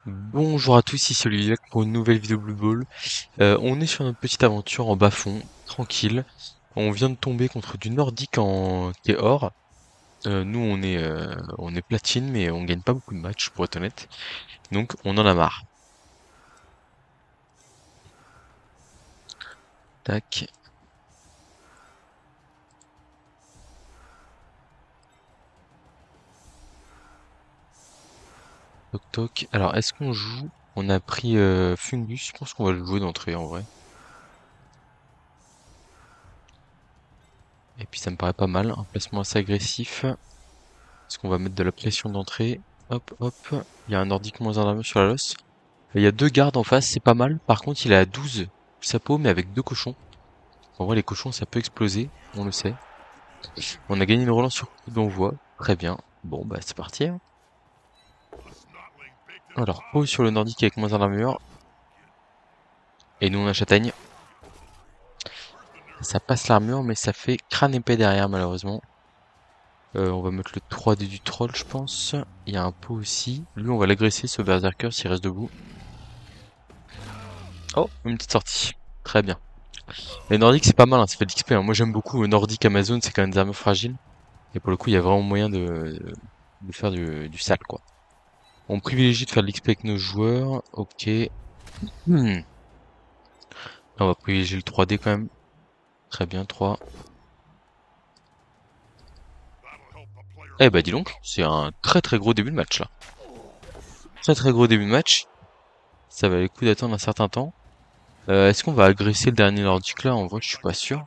Bonjour à tous, ici Olivier pour une nouvelle vidéo Blue Ball. On est sur notre petite aventure en bas-fond, tranquille. On vient de tomber contre du nordique qui est or. Nous on est platine mais on gagne pas beaucoup de matchs pour être honnête. Donc on en a marre. Tac, toc toc. Alors est-ce qu'on joue? On a pris Fungus, je pense qu'on va le jouer d'entrée en vrai. Et puis ça me paraît pas mal, un placement assez agressif. Est-ce qu'on va mettre de la pression d'entrée? Hop hop. Il y a un nordique moins un d'armure sur la losse. Il y a deux gardes en face, c'est pas mal. Par contre, il est à 12 sapots, mais avec deux cochons. En vrai, les cochons, ça peut exploser, on le sait. On a gagné une relance sur coup d'envoi. Très bien. Bon, bah, c'est parti, hein. Alors, pause sur le nordique avec moins un armure. Et nous, on a châtaigne. Ça passe l'armure, mais ça fait crâne épais derrière, malheureusement. On va mettre le 3D du troll, je pense. Il y a un pot aussi. Lui, on va l'agresser, ce berserker, s'il reste debout. Oh, une petite sortie. Très bien. Les nordiques, c'est pas mal, hein, ça fait de l'XP, hein. Moi, j'aime beaucoup nordique Amazon, c'est quand même des armures fragiles. Et pour le coup, il y a vraiment moyen de faire du sale, quoi. On privilégie de faire de l'XP avec nos joueurs. Ok. Hmm. On va privilégier le 3D quand même. Très bien, 3. Eh bah dis donc, c'est un très très gros début de match là. Très très gros début de match. Ça va les coups d'attendre un certain temps. Est-ce qu'on va agresser le dernier nordique là? En vrai, je suis pas sûr.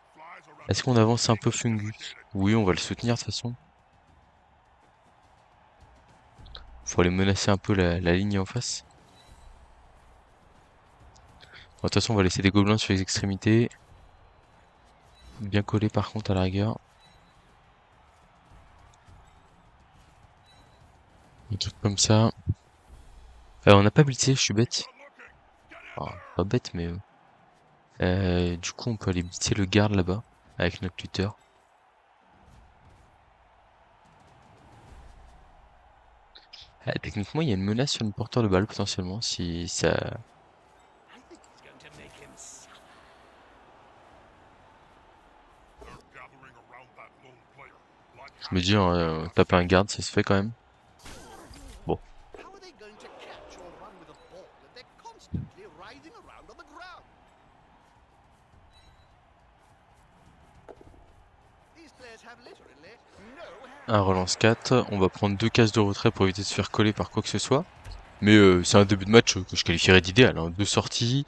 Est-ce qu'on avance un peu Fungus? Oui, on va le soutenir de toute façon. Faut aller menacer un peu la ligne en face. Bon, de toute façon, on va laisser des gobelins sur les extrémités. Bien collé par contre à la rigueur. Un truc comme ça. On n'a pas blitzé, je suis bête. Enfin, pas bête, mais... du coup, on peut aller blitzer le garde là-bas, avec notre tuteur. Techniquement, il y a une menace sur le porteur de balle, potentiellement, si ça... Je me dis, taper un garde, ça se fait quand même. Bon. Un relance 4, on va prendre deux cases de retrait pour éviter de se faire coller par quoi que ce soit. Mais c'est un début de match que je qualifierais d'idéal, hein. Deux sorties.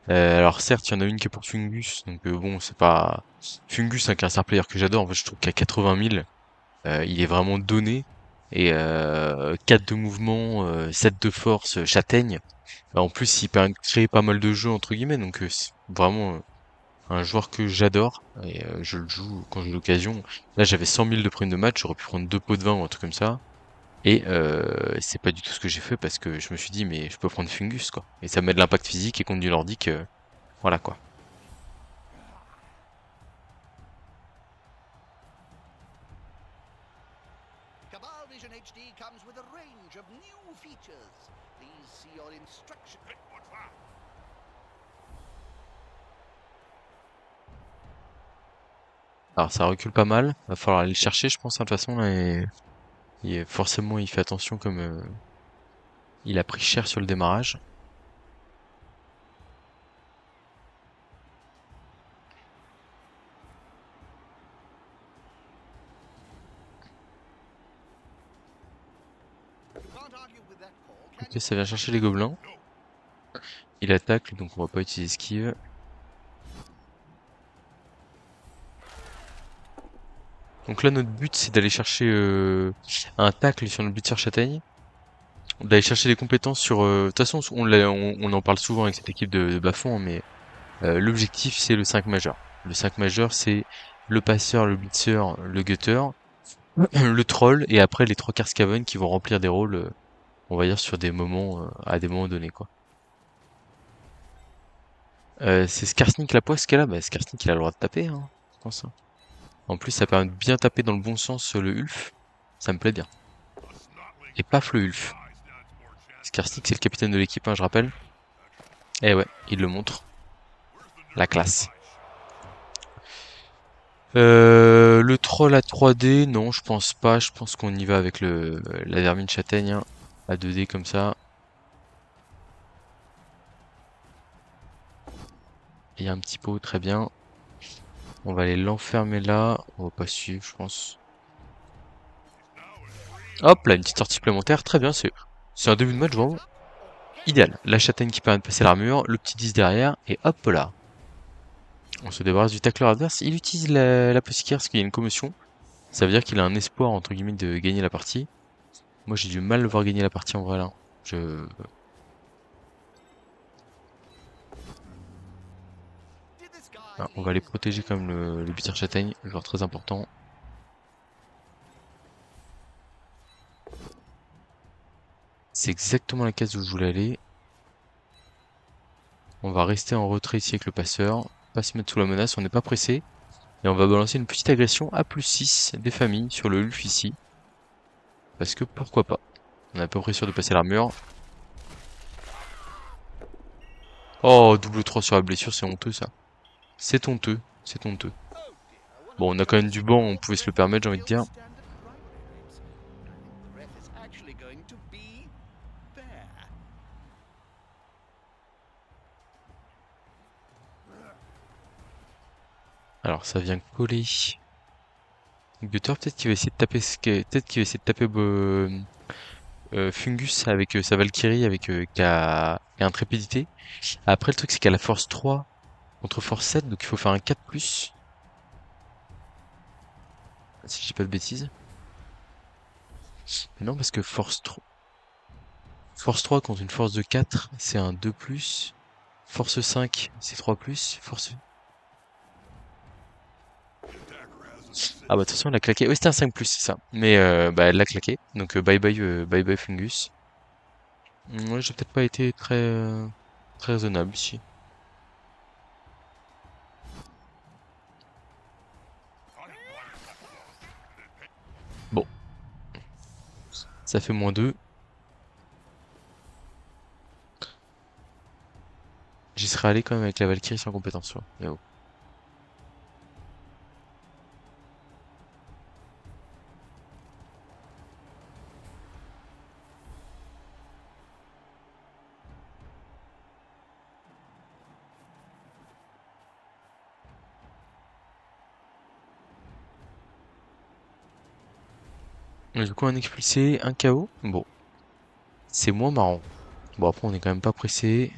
Alors certes, il y en a une qui est pour Fungus, donc bon, c'est pas... Fungus, c'est un star player que j'adore, en fait, je trouve qu'à 80 000, il est vraiment donné. Et 4 de mouvement, 7 de force, châtaigne. En plus, il permet de créer pas mal de jeux, entre guillemets, donc c'est vraiment un joueur que j'adore. Et je le joue quand j'ai l'occasion. Là, j'avais 100 000 de prime de match, j'aurais pu prendre deux pots de vin ou un truc comme ça. Et c'est pas du tout ce que j'ai fait parce que je me suis dit, mais je peux prendre Fungus, quoi. Et ça met de l'impact physique et contre du nordique, voilà, quoi. Cabal Vision HD comes with a range of new features. Please see your instructions. What's that? Alors ça recule pas mal, va falloir aller le chercher, je pense, hein, de toute façon, là, forcément, il fait attention comme il a pris cher sur le démarrage. Can't argue with that call, can Ok, ça vient chercher les gobelins. Il attaque, donc on va pas utiliser esquive. Donc là, notre but, c'est d'aller chercher un tacle sur notre blitzer châtaigne. D'aller chercher des compétences sur... De toute façon, on en parle souvent avec cette équipe de bas-fond, hein, mais l'objectif, c'est le 5 majeur. Le 5 majeur, c'est le passeur, le blitzer, le gutter, le troll, et après les trois quarts scaven qui vont remplir des rôles, on va dire, sur des moments, à des moments donnés, quoi. C'est Skarsnik la poisse qu'elle a, bah Skarsnik il a le droit de taper, hein, je pense, hein. En plus, ça permet de bien taper dans le bon sens le Ulf. Ça me plaît bien. Et paf le Ulf. Skarsnik, c'est le capitaine de l'équipe, hein, je rappelle. Eh ouais, il le montre. La classe. Le troll à 3D, non, je pense pas. Je pense qu'on y va avec la vermine châtaigne, hein, à 2D comme ça. Il y a un petit pot, très bien. On va aller l'enfermer là. On va pas suivre, je pense. Hop là, une petite sortie supplémentaire, très bien. C'est un début de match vraiment idéal. La châtaigne qui permet de passer l'armure, le petit 10 derrière, et hop là. On se débarrasse du tacleur adverse. Il utilise la psychière parce qu'il y a une commotion. Ça veut dire qu'il a un espoir, entre guillemets, de gagner la partie. Moi, j'ai du mal à le voir gagner la partie en vrai, là. Ah, on va les protéger comme le buteur châtaigne, genre très important. C'est exactement la case où je voulais aller. On va rester en retrait ici avec le passeur. Pas se mettre sous la menace, on n'est pas pressé. Et on va balancer une petite agression à +6 des familles sur le Ulf ici. Parce que pourquoi pas. On est à peu près sûr de passer l'armure. Oh, double 3 sur la blessure, c'est honteux ça. C'est honteux, c'est honteux. Bon, on a quand même du banc, on pouvait se le permettre, j'ai envie de dire. Alors ça vient coller. Gutter, peut-être qu'il va essayer de taper peut-être qu'il va essayer de taper Fungus avec sa Valkyrie avec qui a intrépidité. Après le truc c'est qu'elle a force 3 contre force 7, donc il faut faire un 4+. Si je dis pas de bêtises. Mais non, parce que force 3 contre une force de 4, c'est un 2+. Force 5, c'est 3+. Ah bah de toute façon elle a claqué. Oui, c'était un 5+, c'est ça. Mais bah elle l'a claqué. Donc bye bye Fungus. Ouais, j'ai peut-être pas été très raisonnable ici. Bon, ça fait -2. J'y serais allé quand même avec la Valkyrie sans compétence, là. Mais bon. Du coup, un expulsé, un KO. Bon, c'est moins marrant. Bon, après, on est quand même pas pressé.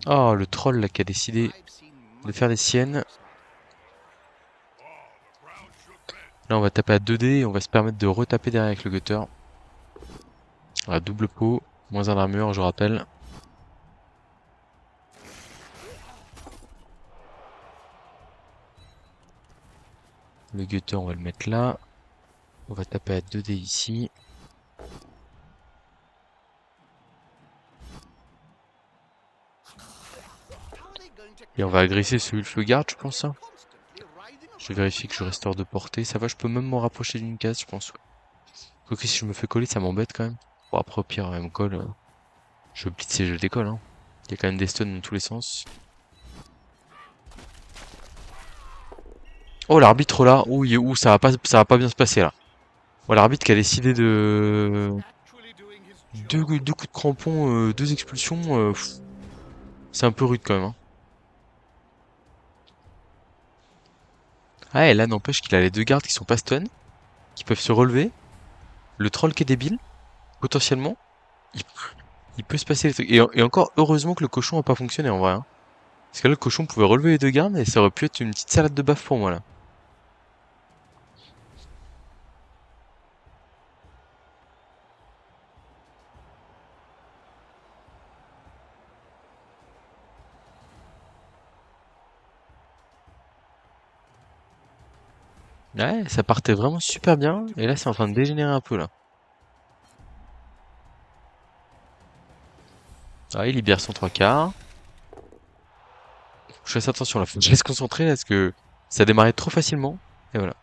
Oh, le troll là qui a décidé de faire des siennes. Là, on va taper à 2D et on va se permettre de retaper derrière avec le gutter. Voilà, double pot, moins 1 d'armure, je rappelle. Le gutter, on va le mettre là. On va taper à 2D ici. Et on va agresser ce Ulf le garde, je pense. Hein. Je vérifie que je reste hors de portée. Ça va, je peux même m'en rapprocher d'une case, je pense. Quoique si je me fais coller, ça m'embête quand même. Bon, après, au pire, elle me colle. Je blitz et je décolle. Hein. Il y a quand même des stuns dans tous les sens. Oh, l'arbitre là. Ouh, ça va pas bien se passer là. Oh, l'arbitre qui a décidé de... Deux coups de crampon, 2 expulsions. C'est un peu rude quand même. Hein. Ah, et là, n'empêche qu'il a les 2 gardes qui sont pas stun, qui peuvent se relever. Le troll qui est débile, potentiellement. Il, il peut se passer des trucs. Et encore, heureusement que le cochon a pas fonctionné en vrai. Hein. Parce que là, le cochon pouvait relever les 2 gardes et ça aurait pu être une petite salade de baffe pour moi là. Ouais, ça partait vraiment super bien. Et là, c'est en train de dégénérer un peu là. Ah, il libère son 3/4. Je fasse attention là, faut que je reste concentré là, parce que ça démarrait trop facilement. Et voilà.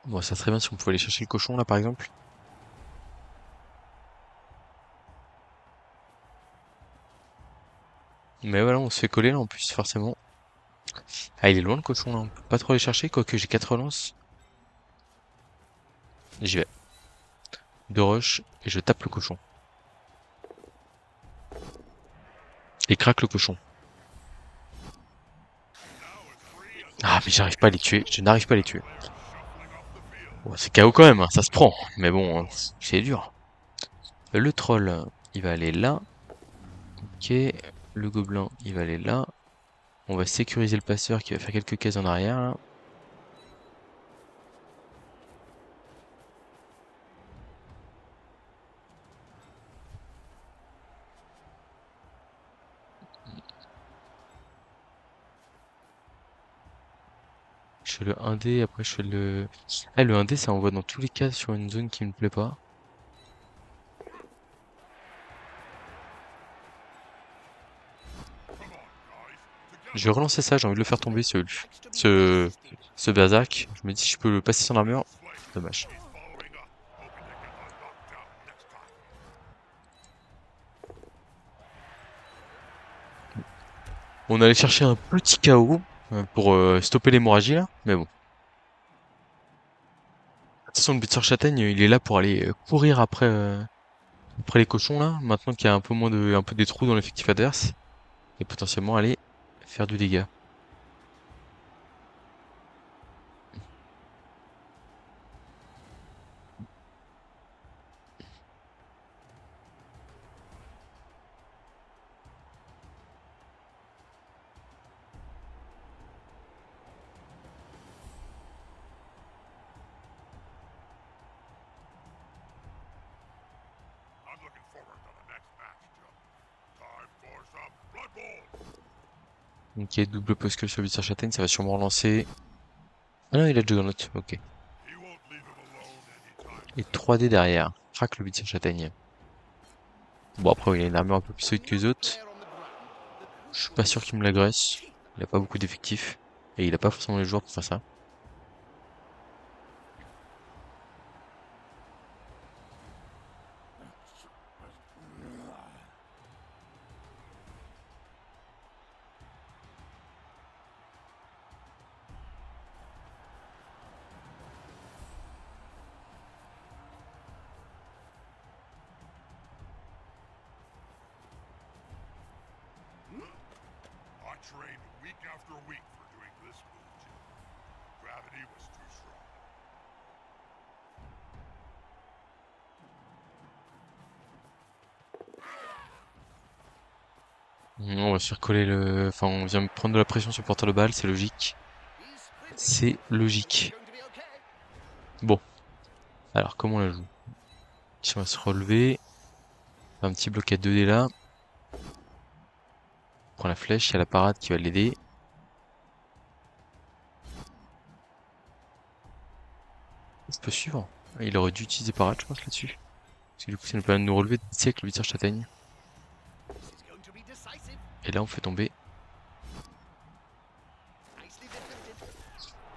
Bon, ça serait bien si on pouvait aller chercher le cochon là par exemple. Mais voilà, on se fait coller là en plus, forcément. Ah, il est loin le cochon là, on peut pas trop aller chercher, quoique j'ai 4 relances. J'y vais. Deux rush, et je tape le cochon. Et craque le cochon. Ah, mais j'arrive pas à les tuer, je n'arrive pas à les tuer. Bon, c'est KO quand même, hein, ça se prend. Mais bon, c'est dur. Le troll, il va aller là. Ok, le gobelin, il va aller là. On va sécuriser le passeur qui va faire quelques cases en arrière là. Je fais le 1D, après je fais le... Ah, le 1D, ça envoie dans tous les cas sur une zone qui me plaît pas. Je vais relancer ça, j'ai envie de le faire tomber, ce, ce berserk. Je me dis, je peux le passer sans armure. Dommage. On allait chercher un petit KO pour stopper l'hémorragie là, mais bon. De toute façon, le Blitzer Châtaigne, il est là pour aller courir après les cochons là, maintenant qu'il y a un peu des trous dans l'effectif adverse, et potentiellement aller faire du dégât. Ok, double posque sur le Blitzer Châtaigne, ça va sûrement relancer. Ah non, il a Juggernaut, ok. Et 3D derrière, craque le Blitzer Châtaigne. Bon, après, il a une armure un peu plus solide que les autres. Je suis pas sûr qu'il me l'agresse. Il a pas beaucoup d'effectifs. Et il a pas forcément les joueurs pour faire ça. On va se faire coller le... Enfin, on vient me prendre de la pression sur le porteur de balle, c'est logique. C'est logique. Bon, alors comment on la joue? Si on va se relever, un petit bloc à 2D là. On prend la flèche, il y a la parade qui va l'aider. Je peux suivre. Il aurait dû utiliser parade, je pense, là-dessus. Parce que du coup, ça nous permet de nous relever d'ici avec le Blitzer Châtaigne. Et là, on fait tomber.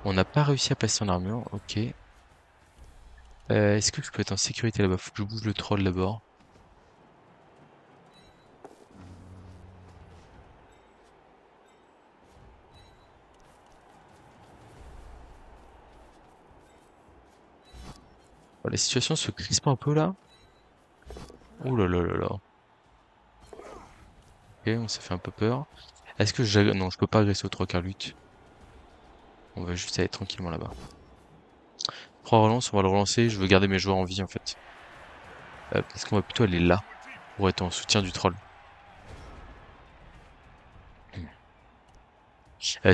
On n'a pas réussi à passer en armure, ok. Est-ce que je peux être en sécurité là-bas? Faut que je bouge le troll d'abord. La situation se crispe un peu là. Ouh là là là là. Ok, on s'est fait un peu peur. Est-ce que non, je peux pas agresser au 3 quarts lutte. On va juste aller tranquillement là-bas. 3 relances, on va le relancer. Je veux garder mes joueurs en vie en fait. Parce qu'on va plutôt aller là pour être en soutien du troll.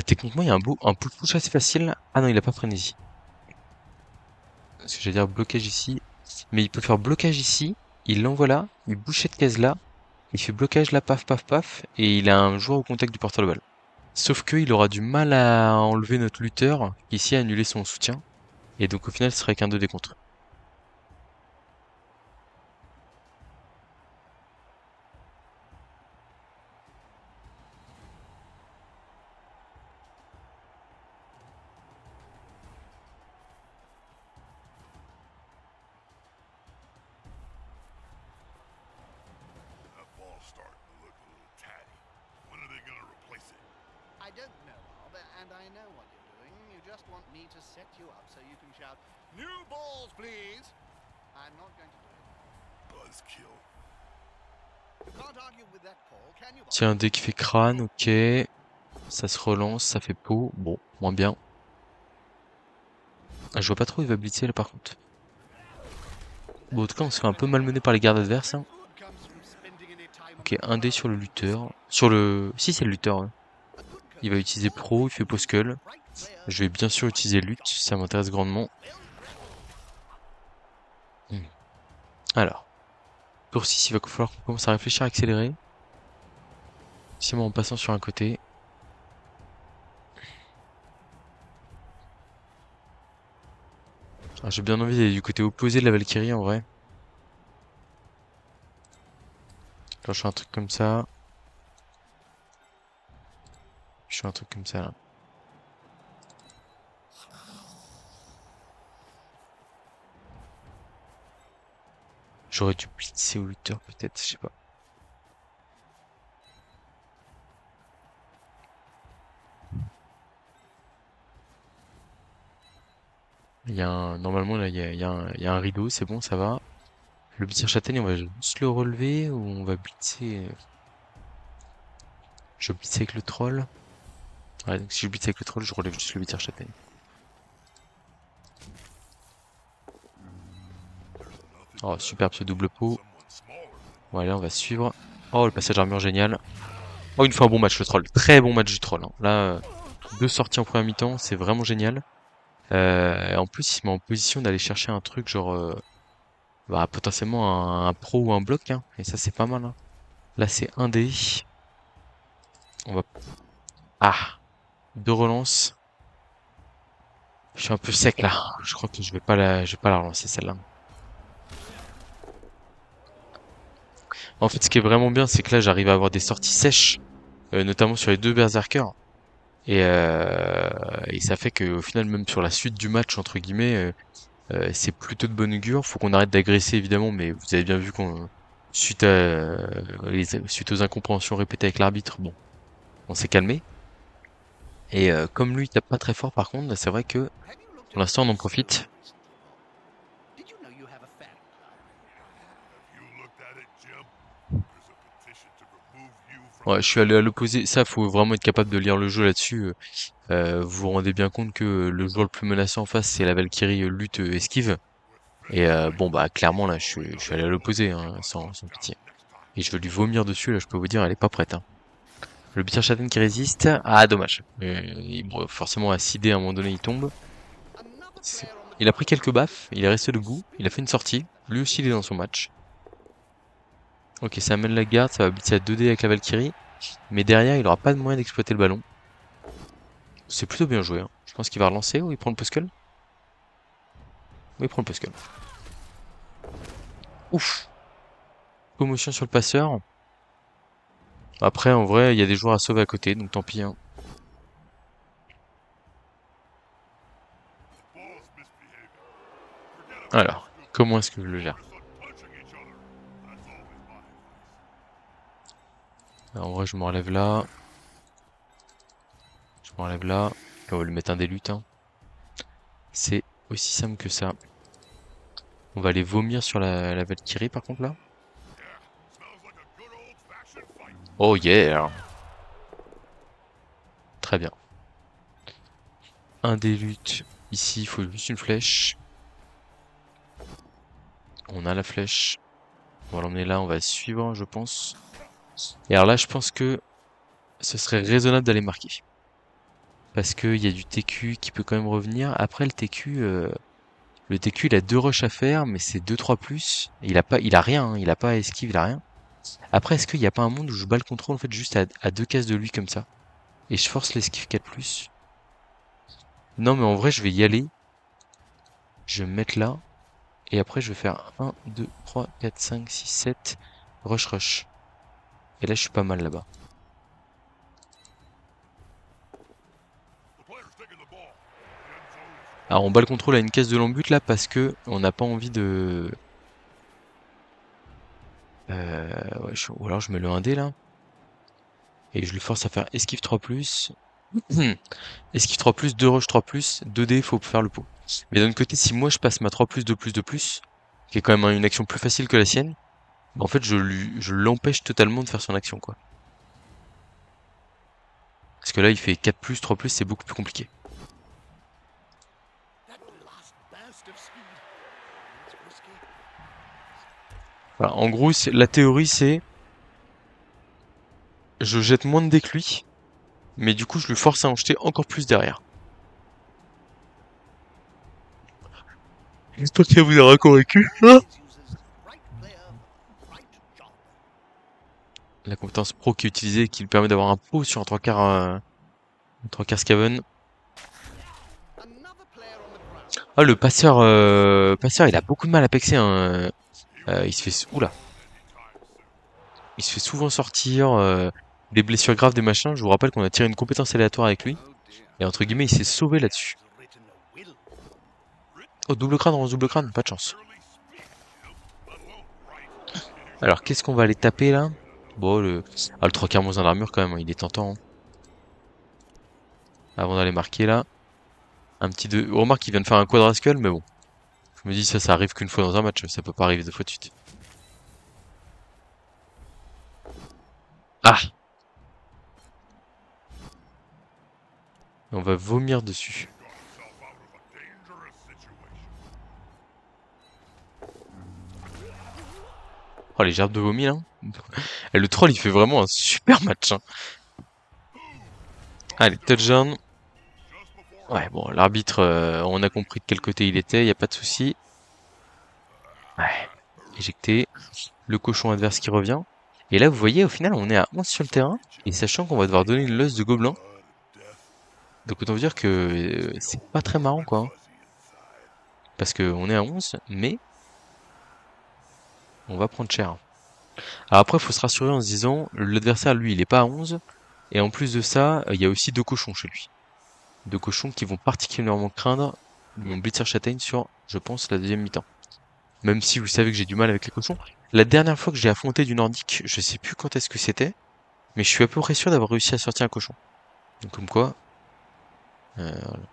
Techniquement, il y a un push assez facile. Ah non, il a pas frénésie. Parce que j'allais dire blocage ici. Mais il peut faire blocage ici. Il l'envoie là. Il bouge cette case là. Il fait blocage là, paf, paf, paf. Et il a un joueur au contact du porteur de balle. Sauf que il aura du mal à enlever notre lutteur, qui ici a annulé son soutien. Et donc au final, ce serait qu'un 2D contre. just want me to set you up so you can shout, "New balls, please." I'm not going to do it. Buzzkill. Can't argue with that call, can you, boss? Tiens, un dé qui fait crâne, ok. Ça se relance, ça fait peau. Bon, moins bien. Ah, je vois pas trop où il va blitzer là par contre. Bon, en tout cas, on se fait un peu malmener par les gardes adverses. Hein. Ok, un dé sur le lutteur. Sur le... Si, c'est le lutteur. Ouais. Il va utiliser pro, il fait poskull. Je vais bien sûr utiliser lutte, ça m'intéresse grandement. Alors. Tour 6, il va falloir qu'on commence à réfléchir à accélérer. Sinon, en passant sur un côté. J'ai bien envie d'aller du côté opposé de la Valkyrie en vrai. Quand je fais un truc comme ça. Je fais un truc comme ça là. J'aurais dû blitzer au lutteur peut-être, je sais pas. Il y a un... Normalement là il y a un rideau, c'est bon, ça va. Le blitzer châtaigne, on va juste le relever ou on va blitzer. Je blitz avec le troll. Ouais, donc si je blitz avec le troll, je relève juste le blitzer châtaigne. Oh, superbe ce double pot. Voilà, on va suivre. Oh, le passage armure génial. Oh, une fois un bon match le troll. Très bon match du troll. Hein. Là, deux sorties en première mi-temps, c'est vraiment génial. Et en plus, il se met en position d'aller chercher un truc genre... bah, potentiellement un pro ou un bloc. Hein. Et ça, c'est pas mal. Hein. Là, c'est un dé. On va... Ah! Deux relances. Je suis un peu sec là. Je crois que je vais pas la relancer celle-là. En fait, ce qui est vraiment bien, c'est que là, j'arrive à avoir des sorties sèches, notamment sur les deux berserkers. Et ça fait qu'au final, même sur la suite du match, entre guillemets, c'est plutôt de bonne augure. Faut qu'on arrête d'agresser, évidemment, mais vous avez bien vu qu'on, suite aux incompréhensions répétées avec l'arbitre, bon, on s'est calmé. Et comme lui, il tape pas très fort, par contre, c'est vrai que pour l'instant, on en profite. Ouais, je suis allé à l'opposé. Ça, faut vraiment être capable de lire le jeu là-dessus. Vous vous rendez bien compte que le joueur le plus menaçant en face, c'est la Valkyrie lutte esquive. Et bon, bah clairement, là, je suis allé à l'opposé, hein, sans pitié. Et je veux lui vomir dessus, là, je peux vous dire, elle est pas prête. Hein. Le Bitir Châtaigne qui résiste. Ah, dommage. Bon, forcément, à 6D, à un moment donné, il tombe. Il a pris quelques baffes, il est resté debout, il a fait une sortie. Lui aussi, il est dans son match. Ok, ça amène la garde, ça va blitzer à 2D avec la Valkyrie. Mais derrière, il aura pas de moyen d'exploiter le ballon. C'est plutôt bien joué. Hein. Je pense qu'il va relancer ou il prend le Poskull. Oui, il prend le Poskull. Ouf. Commotion sur le passeur. Après, en vrai, il y a des joueurs à sauver à côté, donc tant pis. Hein. Alors, comment est-ce que je le gère? Alors, en vrai, je m'enlève là. Je m'enlève là. Et on va lui mettre un des luttes. Hein. C'est aussi simple que ça. On va aller vomir sur la Valkyrie, par contre, là. Oh yeah! Très bien. Un des luttes. Ici, il faut juste une flèche. On a la flèche. On va l'emmener là, on va suivre, je pense. Et alors là, je pense que ce serait raisonnable d'aller marquer. Parce qu'il y a du TQ qui peut quand même revenir. Après, le TQ, il a deux rushs à faire, mais c'est 2-3 plus. Et il a rien, hein, il a pas esquive, il a rien. Après, est-ce qu'il n'y a pas un monde où je bats le contrôle en fait juste à deux cases de lui comme ça? Et je force l'esquive 4 plus? Non, mais en vrai, je vais y aller. Je vais me mettre là. Et après, je vais faire 1, 2, 3, 4, 5, 6, 7. Rush, rush. Et là, je suis pas mal là-bas. Alors, on bat le contrôle à une case de l'embut là parce que on n'a pas envie de... Ouais, ou alors je mets le 1D là. Et je le force à faire esquive 3+. Esquive 3+, 2 rush 3+, 2D, faut faire le pot. Mais d'un autre côté, si moi je passe ma 3+, 2+, 2+, qui est quand même une action plus facile que la sienne, bah, en fait je l'empêche totalement de faire son action, quoi. Parce que là il fait 4+, 3+, c'est beaucoup plus compliqué. Voilà, en gros, la théorie c'est je jette moins de dés que lui, mais du coup je le force à en jeter encore plus derrière. J'espère qu'elle vous aura convaincu. Ah, la compétence pro qui est utilisée, qui lui permet d'avoir un pot sur un 3/4 Skaven. Ah, le passeur, passeur, il a beaucoup de mal à pexer, hein. Il se fait, oula, il se fait souvent sortir, des blessures graves, des machins. Je vous rappelle qu'on a tiré une compétence aléatoire avec lui. Et entre guillemets, il s'est sauvé là-dessus. Oh, double crâne, rance double crâne, pas de chance. Alors, qu'est-ce qu'on va aller taper là? Bon, le 3/4 moins 1 d'armure quand même, hein, il est tentant, hein. Avant d'aller marquer là. Un petit 2. Remarque qu'il vient de faire un quadrascule, mais bon. Je me dis, ça arrive qu'une fois dans un match, ça peut pas arriver 2 fois de suite. Ah! On va vomir dessus. Oh, les gerbes de vomi là. Et le troll il fait vraiment un super match, hein. Allez, touchdown. Ouais, bon, l'arbitre, on a compris de quel côté il était, y a pas de souci. Ouais, éjecté. Le cochon adverse qui revient. Et là, vous voyez, au final, on est à 11 sur le terrain. Et sachant qu'on va devoir donner une losse de gobelin. Donc autant vous dire que c'est pas très marrant, quoi, hein. Parce qu'on est à 11, mais on va prendre cher. Alors après, faut se rassurer en se disant, l'adversaire, lui, il est pas à 11. Et en plus de ça, il y a aussi 2 cochons chez lui. 2 cochons qui vont particulièrement craindre mon Blitzer Châtaigne sur, je pense, la deuxième mi-temps. Même si vous savez que j'ai du mal avec les cochons. La dernière fois que j'ai affronté du nordique, je sais plus quand est-ce que c'était, mais je suis à peu près sûr d'avoir réussi à sortir un cochon. Donc comme quoi, voilà.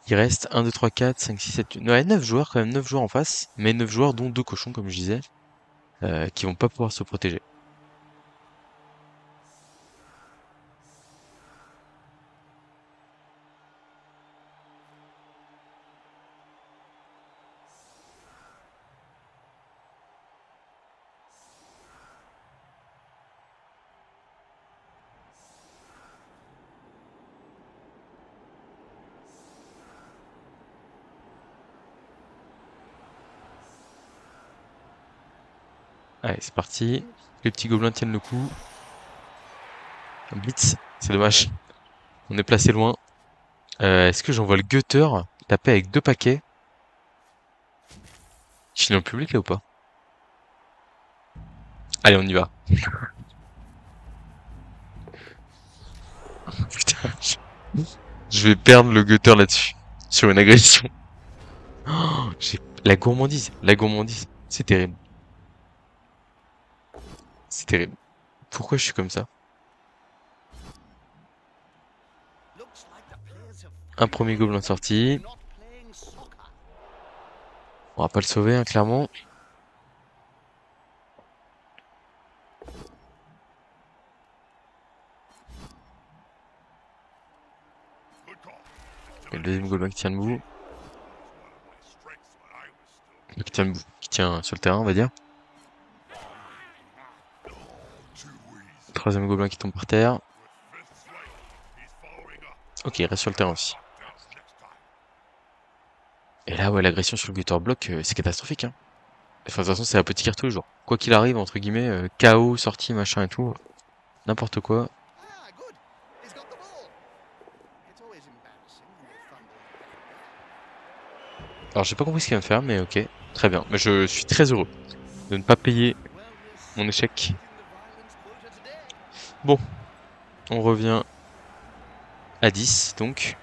Il reste 1, 2, 3, 4, 5, 6, 7, 8... Ouais, 9 joueurs quand même, 9 joueurs en face, mais 9 joueurs dont 2 cochons comme je disais, qui vont pas pouvoir se protéger. Allez, c'est parti. Les petits gobelins tiennent le coup. Un blitz, c'est dommage. On est placé loin. Est-ce que j'envoie le gutter taper avec 2 paquets? Je finis en public là ou pas? Allez, on y va. Putain, je vais perdre le gutter là-dessus. Sur une agression. Oh, la gourmandise. La gourmandise. C'est terrible. C'est terrible. Pourquoi je suis comme ça? Un premier gobelin sorti. On va pas le sauver, hein, clairement. Et le deuxième gobelin qui tient debout. Qui tient debout. Qui tient sur le terrain, on va dire. Troisième gobelin qui tombe par terre. Ok, il reste sur le terrain aussi. Et là, ouais, l'agression sur le gutter block, c'est catastrophique, hein. Enfin, de toute façon, c'est la petite carte tous les jours. Quoi qu'il arrive, entre guillemets, KO, sortie, machin et tout. N'importe quoi. Alors, j'ai pas compris ce qu'il va me faire, mais ok. Très bien. Mais je suis très heureux de ne pas payer mon échec. Bon, on revient à 10, donc.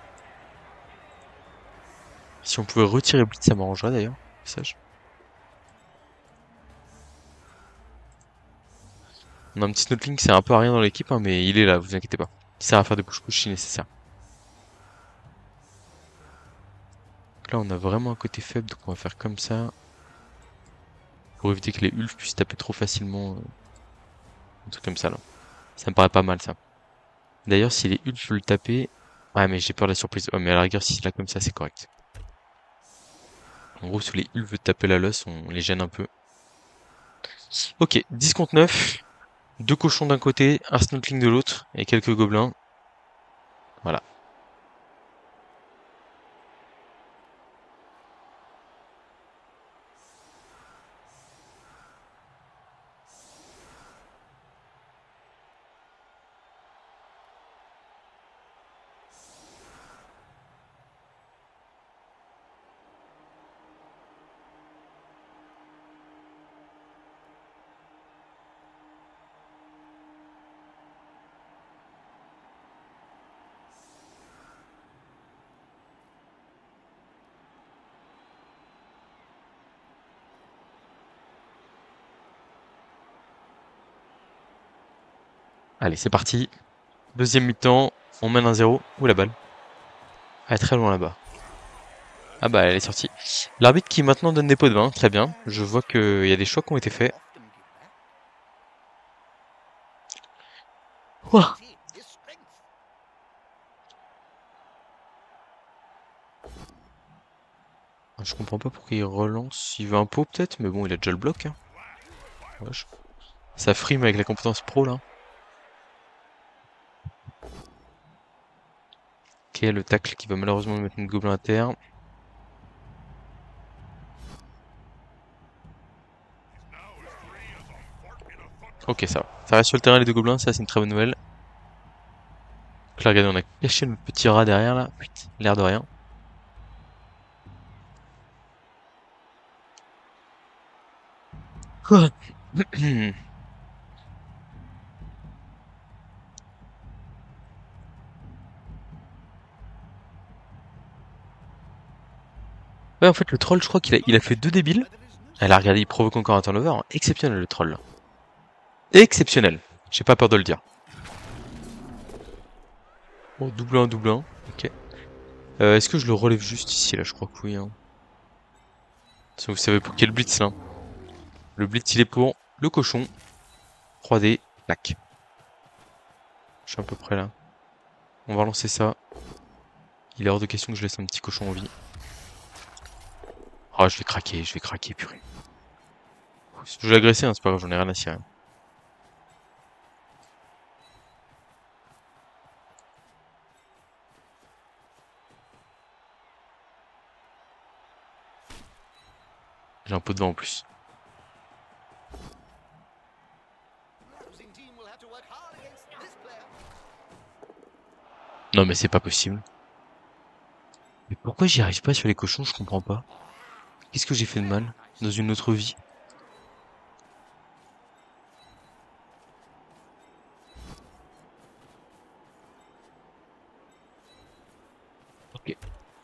Si on pouvait retirer Blitz, ça m'arrangerait d'ailleurs. Message. On a un petit Snotling, c'est un peu à rien dans l'équipe, hein, mais il est là, vous inquiétez pas. qui sert à faire des push-push si nécessaire. Donc là, on a vraiment un côté faible, donc on va faire comme ça. Pour éviter que les Ulf puissent taper trop facilement. Un truc comme ça, là. Ça me paraît pas mal, ça. D'ailleurs, si les Ulf veulent taper... Ah, mais j'ai peur de la surprise. Oh, mais à la rigueur, si c'est là comme ça, c'est correct. En gros, si les Ulf veulent taper la losse, on les gêne un peu. Ok, 10 contre 9. 2 cochons d'un côté, un snuggling de l'autre, et quelques gobelins. Voilà. Allez, c'est parti. Deuxième mi-temps, on mène 1-0. Où la balle? Elle est très loin là-bas. Ah bah elle est sortie. L'arbitre qui maintenant donne des pots de vin, très bien. Je vois qu'il y a des choix qui ont été faits. Ouah. Je comprends pas pourquoi il relance. Il veut un pot peut-être, mais bon, il a déjà le bloc. Hein. Wesh. Ça frime avec la compétence pro là. Ok, le tacle qui va malheureusement mettre notre gobelin à terre. Ok, ça va. Ça reste sur le terrain les deux gobelins, ça c'est une très bonne nouvelle. Donc là, regardez, on a caché notre petit rat derrière là. L'air de rien. Quoi? Ouais, en fait, le troll, je crois qu'il a fait deux débiles. Elle a regardé, il provoque encore un turnover. Exceptionnel le troll là. Exceptionnel. J'ai pas peur de le dire. Oh, double 1, double 1. Ok. Est-ce que je le relève juste ici là? Je crois que oui. Hein. Vous savez pour quel blitz là? Le blitz il est pour le cochon. 3D. Tac. Je suis à peu près là. On va lancer ça. Il est hors de question que je laisse un petit cochon en vie. Oh, je vais craquer, purée. Je vais l'agresser, hein, c'est pas grave, j'en ai rien à cirer. J'ai un pot de vin en plus. Non mais c'est pas possible. Mais pourquoi j'y arrive pas sur les cochons, je comprends pas. Qu'est-ce que j'ai fait de mal dans une autre vie? Ok.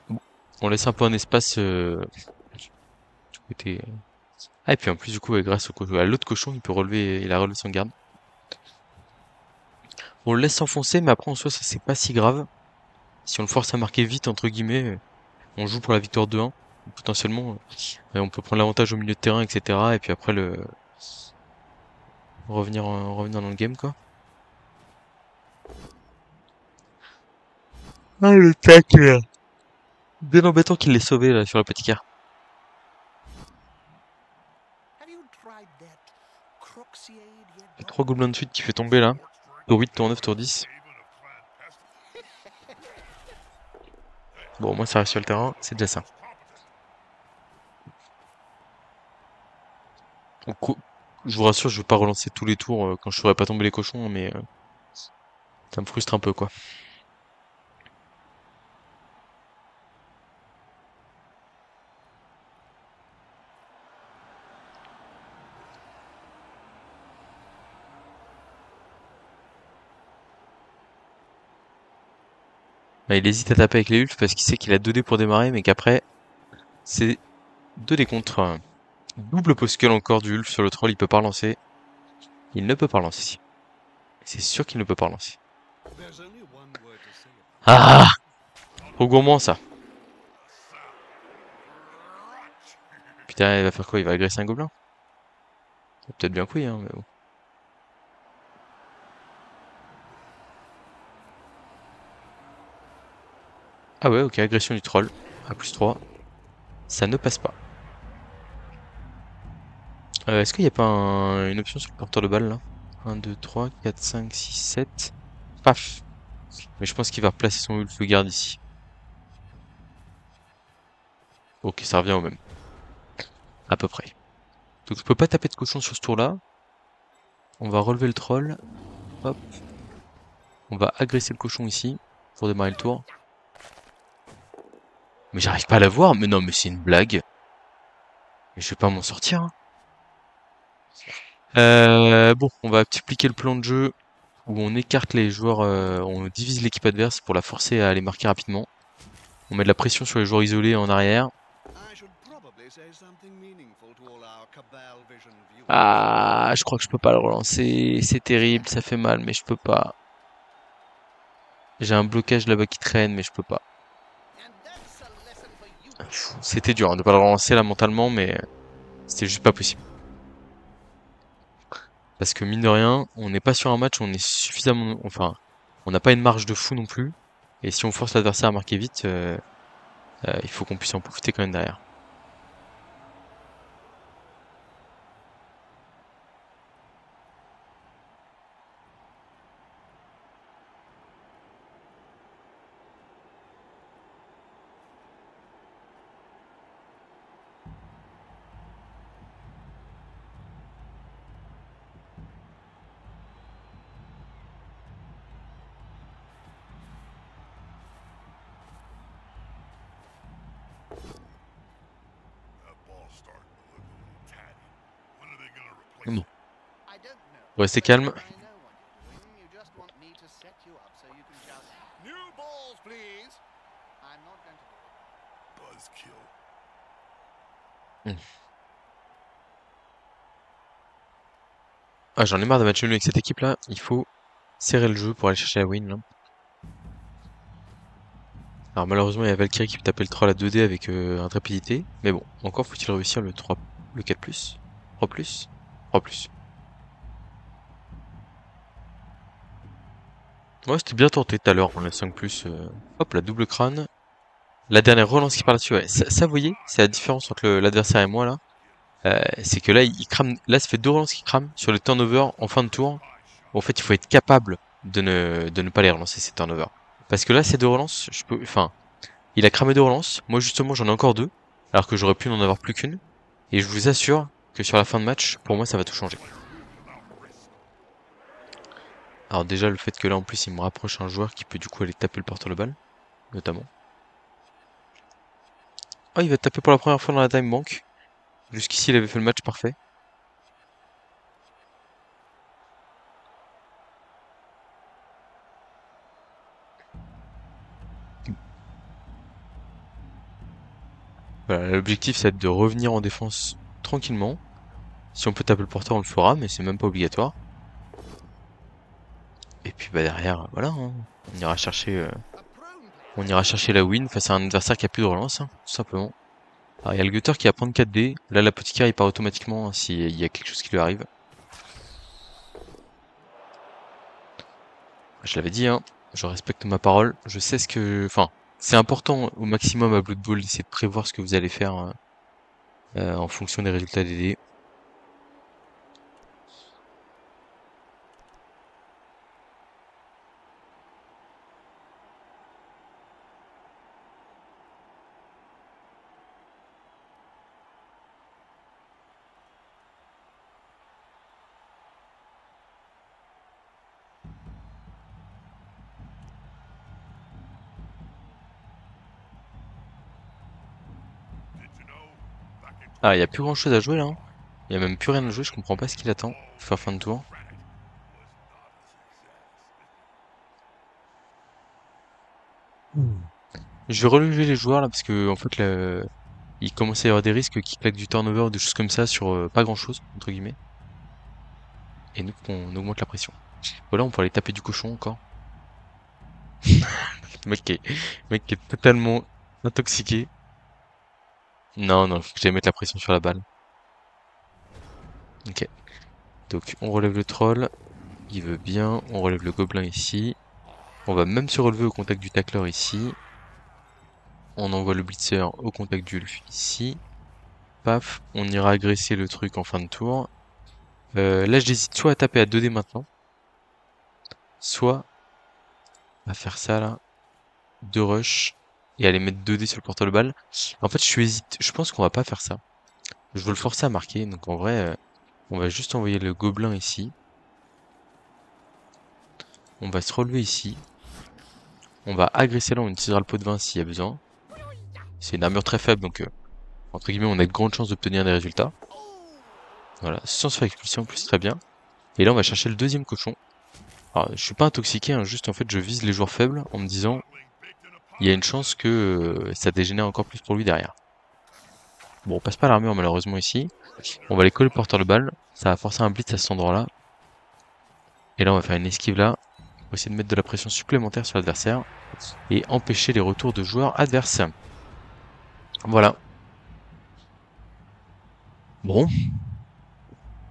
Bon. On laisse un peu un espace du côté. Ah et puis en plus du coup grâce à l'autre cochon il peut relever, il a relevé son garde. On le laisse s'enfoncer mais après en soi ça c'est pas si grave. Si on le force à marquer vite entre guillemets, on joue pour la victoire 2-1. Potentiellement on peut prendre l'avantage au milieu de terrain etc. Et puis après le revenir dans le game quoi. Ah le tacle. Bien embêtant qu'il l'ait sauvé là sur la petite carte. Fait 3 gobelins de suite qui fait tomber là. Tour 8, tour 9, tour 10. Bon, moi ça reste sur le terrain, c'est déjà ça. Donc, je vous rassure, je veux pas relancer tous les tours quand je ferai pas tomber les cochons, mais ça me frustre un peu quoi. Bah, il hésite à taper avec les ulfs parce qu'il sait qu'il a 2 dés pour démarrer, mais qu'après, c'est 2 dés contre. Double poskel encore du ulf sur le troll, il peut pas relancer. Il ne peut pas relancer ici. C'est sûr qu'il ne peut pas relancer. Ah! Trop gourmand ça. Putain, il va faire quoi? Il va agresser un gobelin? C'est peut-être bien couille, hein, mais bon. Ah ouais, ok, agression du troll. À +3. Ça ne passe pas. Est-ce qu'il n'y a pas une option sur le porteur de balle là? 1, 2, 3, 4, 5, 6, 7. Paf! Mais je pense qu'il va replacer son Ulf-garde ici. Ok, ça revient au même. À peu près. Donc je peux pas taper de cochon sur ce tour-là. On va relever le troll. Hop. On va agresser le cochon ici. Pour démarrer le tour. Mais j'arrive pas à la voir. Mais non, mais c'est une blague. Mais je vais pas m'en sortir, hein. Bon, on va multiplier le plan de jeu où on écarte les joueurs, on divise l'équipe adverse pour la forcer à aller marquer rapidement. On met de la pression sur les joueurs isolés en arrière. Ah, je crois que je peux pas le relancer. C'est terrible, ça fait mal, mais je peux pas. J'ai un blocage là-bas qui traîne, mais je peux pas. C'était dur hein, de pas le relancer là mentalement, mais c'était juste pas possible. Parce que mine de rien, on n'est pas sur un match où on est suffisamment... Enfin, on n'a pas une marge de fou non plus. Et si on force l'adversaire à marquer vite, il faut qu'on puisse en profiter quand même derrière. Bon, restez calme. Ah, j'en ai marre de match nul avec cette équipe là. Il faut serrer le jeu pour aller chercher la win là. Alors malheureusement il y a Valkyrie qui peut taper le troll à 2D avec intrépidité. Mais bon, encore faut-il réussir le 3, le 4+, 3+, 3+. Ouais, c'était bien tenté tout à l'heure, on a 5+. Hop, la double crâne. La dernière relance qui part là-dessus, ouais. Ça, vous voyez, c'est la différence entre l'adversaire et moi là. C'est que là, il crame. Là, ça fait 2 relances qui crament sur les turnovers en fin de tour. En fait, il faut être capable de ne pas les relancer ces turnovers. Parce que là, ces 2 relances, je peux. Enfin, il a cramé 2 relances. Moi, justement, j'en ai encore 2. Alors que j'aurais pu n'en avoir plus qu'une. Et je vous assure que sur la fin de match, pour moi, ça va tout changer. Alors déjà, le fait que là, en plus, il me rapproche un joueur qui peut du coup aller taper le porteur de balle, notamment. Oh, il va taper pour la première fois dans la time bank. Jusqu'ici, il avait fait le match parfait. Voilà, l'objectif, c'est de revenir en défense tranquillement. Si on peut taper le porteur, on le fera, mais c'est même pas obligatoire. Et puis bah derrière, voilà, hein, on ira chercher la win face à un adversaire qui a plus de relance, hein, tout simplement. Alors il y a le Gutter qui va prendre 4D. Là, l'apothicaire il part automatiquement hein, s'il y a quelque chose qui lui arrive. Je l'avais dit, hein, je respecte ma parole. Je sais ce que, enfin, c'est important au maximum à Blood Bowl d'essayer de prévoir ce que vous allez faire en fonction des résultats des dés. Ah, il y a plus grand chose à jouer là, hein. Il y a même plus rien à jouer, je comprends pas ce qu'il attend. Faire fin de tour. Je vais relever les joueurs là parce que en fait il commence à y avoir des risques qui claquent du turnover ou des choses comme ça sur pas grand chose entre guillemets. Et nous on augmente la pression. Voilà, on peut aller taper du cochon encore. Le mec qui est totalement intoxiqué. Non, non, faut que j'aille mettre la pression sur la balle. Ok. Donc, on relève le troll. Il veut bien. On relève le gobelin ici. On va même se relever au contact du tacleur ici. On envoie le blitzer au contact du elfe ici. Paf. On ira agresser le truc en fin de tour. Là, j'hésite soit à taper à 2D maintenant, soit à faire ça là. 2 rush. Et aller mettre 2D sur le porteur de balle. En fait, je hésite. Je pense qu'on va pas faire ça. Je veux le forcer à marquer. Donc en vrai, on va juste envoyer le gobelin ici. On va se relever ici. On va agresser là, on utilisera le pot de vin s'il y a besoin. C'est une armure très faible, donc entre guillemets, on a de grandes chances d'obtenir des résultats. Voilà, sans se faire expulser en plus, très bien. Et là, on va chercher le deuxième cochon. Alors, je suis pas intoxiqué, hein, juste en fait, je vise les joueurs faibles en me disant, il y a une chance que ça dégénère encore plus pour lui derrière. Bon, on passe pas l'armure malheureusement ici. On va aller coller le porteur de balle. Ça va forcer un blitz à cet endroit-là. Et là, on va faire une esquive là. Pour essayer de mettre de la pression supplémentaire sur l'adversaire. Et empêcher les retours de joueurs adverses. Voilà. Bon,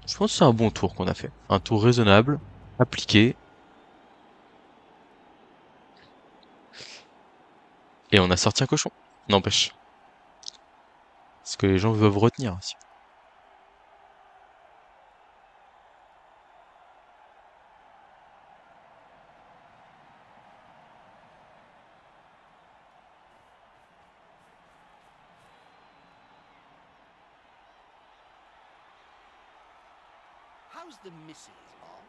je pense que c'est un bon tour qu'on a fait. Un tour raisonnable, appliqué, et on a sorti un cochon. N'empêche. Ce que les gens veulent retenir aussi. How's the missus, Mom?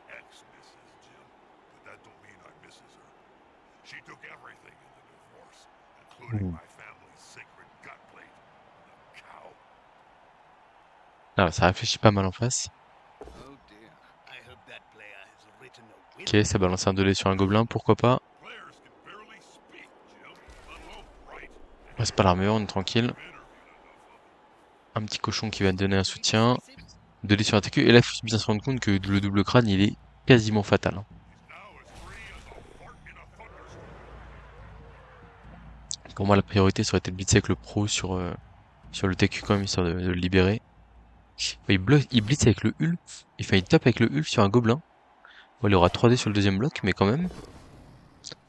Ex-Mrs. Jim, but that don't mean I misses her. She took everything in the divorce, including Hmm. my family's sacred gut plate. The cow. Ah, ça réfléchit pas mal en face. Oh dear. I hope that player has written a will. Ok, ça balance un 2D sur un gobelin, pourquoi pas. Players can barely speak, Jim, let alone write. On passe pas l'armure, on est tranquille. Un petit cochon qui va donner un soutien. 2D sur un TQ. Et là, il faut bien se rendre compte que le double crâne, il est quasiment fatal, hein. Now as free as a fart in a thunderstorm. Pour moi, la priorité, ça aurait été de blitzer avec le pro sur le TQ quand même, histoire de le libérer. Il blitz avec le Ulf. Enfin, il tape avec le Ulf sur un gobelin. Bon, il aura 3D sur le deuxième bloc, mais quand même,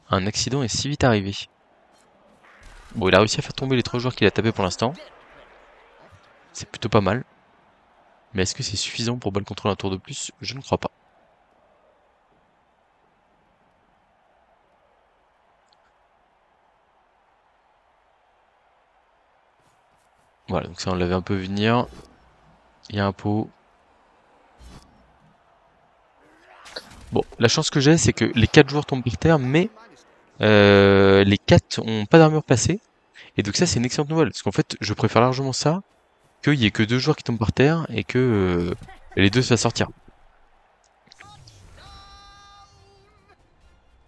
un accident est si vite arrivé. Bon, il a réussi à faire tomber les 3 joueurs qu'il a tapé pour l'instant. C'est plutôt pas mal. Mais est-ce que c'est suffisant pour balle contrôler un tour de plus? Je ne crois pas. Voilà, donc ça on l'avait un peu venir. Il y a un pot. Bon, la chance que j'ai, c'est que les 4 joueurs tombent par terre, mais les 4 ont pas d'armure passée. Et donc ça, c'est une excellente nouvelle. Parce qu'en fait, je préfère largement ça qu'il y ait que 2 joueurs qui tombent par terre et que les 2 se fassent sortir.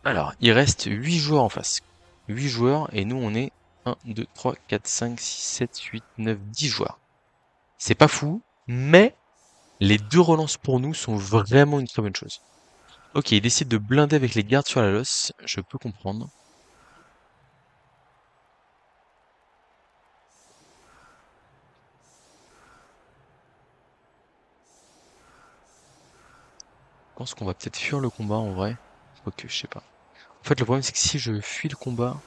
Alors, il reste 8 joueurs en face. 8 joueurs, et nous on est 1, 2, 3, 4, 5, 6, 7, 8, 9, 10 joueurs. C'est pas fou, mais les 2 relances pour nous sont vraiment une très bonne chose. Ok, il décide de blinder avec les gardes sur la losse, je peux comprendre. Je pense qu'on va peut-être fuir le combat en vrai. Quoique, je sais pas. En fait, le problème c'est que si je fuis le combat...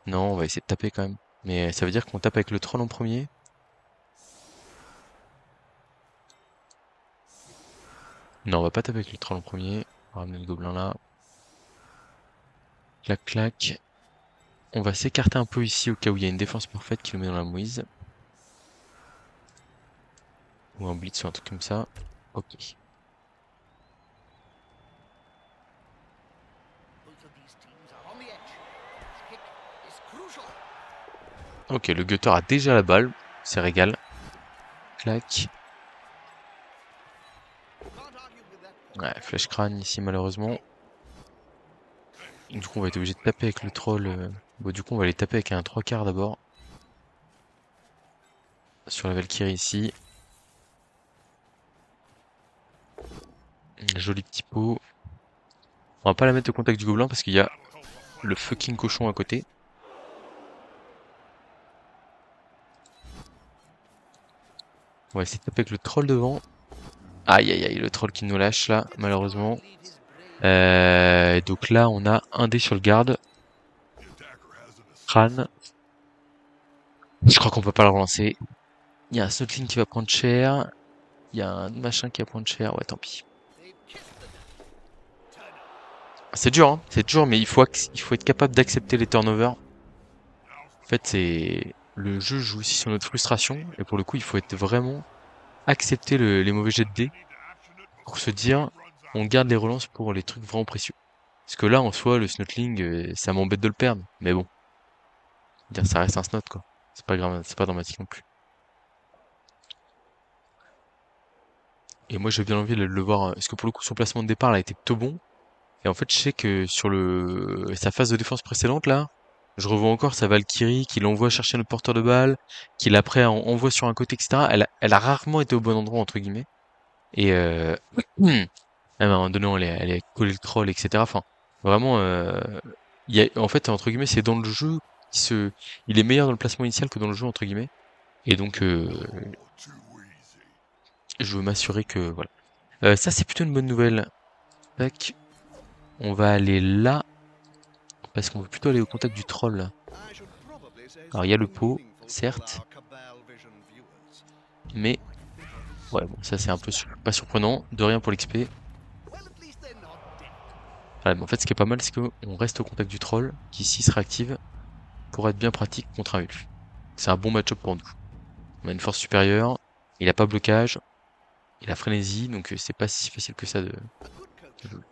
Non, on va essayer de taper quand même. Mais ça veut dire qu'on tape avec le troll en premier. Non, on va pas taper avec le troll en premier. On va ramener le gobelin là. Clac, clac. On va s'écarter un peu ici au cas où il y a une défense parfaite qui nous met dans la mouise. Ou un blitz ou un truc comme ça. Ok. Both of these teams are on the edge. This kick is crucial. Ok, le gutter a déjà la balle. C'est régal. Clac. Can't argue with that. Ouais, flèche crâne ici malheureusement. Du coup, on va être obligé de taper avec le troll. Bon, du coup, on va aller taper avec un 3/4 d'abord. Sur la Valkyrie ici. Joli petit pot. On va pas la mettre au contact du gobelin parce qu'il y a le fucking cochon à côté. On va essayer de taper avec le troll devant. Aïe aïe aïe, le troll qui nous lâche là, malheureusement. Donc là, on a un dé sur le garde. Crâne. Je crois qu'on peut pas le relancer. Il y a un Snotling qui va prendre cher. Il y a un machin qui va prendre cher. Ouais, tant pis. C'est dur, hein. C'est dur, mais il faut être capable d'accepter les turnovers. En fait, c'est... Le jeu joue aussi sur notre frustration. Et pour le coup, il faut être vraiment... accepter les mauvais jets de dés. Pour se dire, on garde les relances pour les trucs vraiment précieux. Parce que là, en soi, le Snotling, ça m'embête de le perdre. Mais bon. Dire, ça reste un Snot, quoi. C'est pas grave, c'est pas dramatique non plus. Et moi, j'ai bien envie de le voir, parce que pour le coup, son placement de départ, là, a été plutôt bon. Et en fait, je sais que sur sa phase de défense précédente, là, je revois encore sa Valkyrie qui l'envoie chercher notre porteur de balle, qui l'après envoie sur un côté, etc. Elle a rarement été au bon endroit, entre guillemets. Et à un moment donné, elle a collé le troll, etc. Enfin, vraiment, en fait, entre guillemets, c'est dans le jeu, il est meilleur dans le placement initial que dans le jeu, entre guillemets. Et donc, je veux m'assurer que, voilà. Ça, c'est plutôt une bonne nouvelle. Tac. On va aller là, parce qu'on veut plutôt aller au contact du troll, là. Alors, il y a le pot, certes, mais, ouais, bon, ça, c'est un peu pas surprenant. De rien pour l'XP. Voilà, mais en fait, ce qui est pas mal, c'est qu'on reste au contact du troll, qui ici se réactive, pour être bien pratique contre un ulf. C'est un bon match-up pour nous. On a une force supérieure, il a pas blocage, il a frénésie, donc c'est pas si facile que ça de jouer.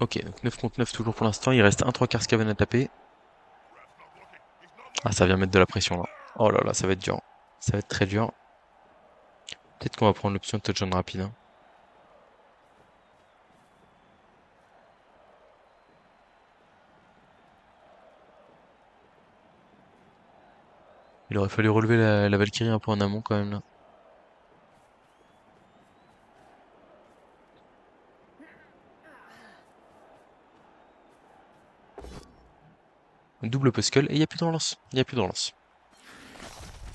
Ok, donc 9 contre 9 toujours pour l'instant, il reste un 3 quarts Skaven à taper. Ah, ça vient mettre de la pression là. Oh là là, ça va être dur. Ça va être très dur. Peut-être qu'on va prendre l'option de touchdown rapide. Hein. Il aurait fallu relever la Valkyrie un peu en amont quand même là. Double Puskull et il n'y a plus de relance. Il n'y a plus de relance.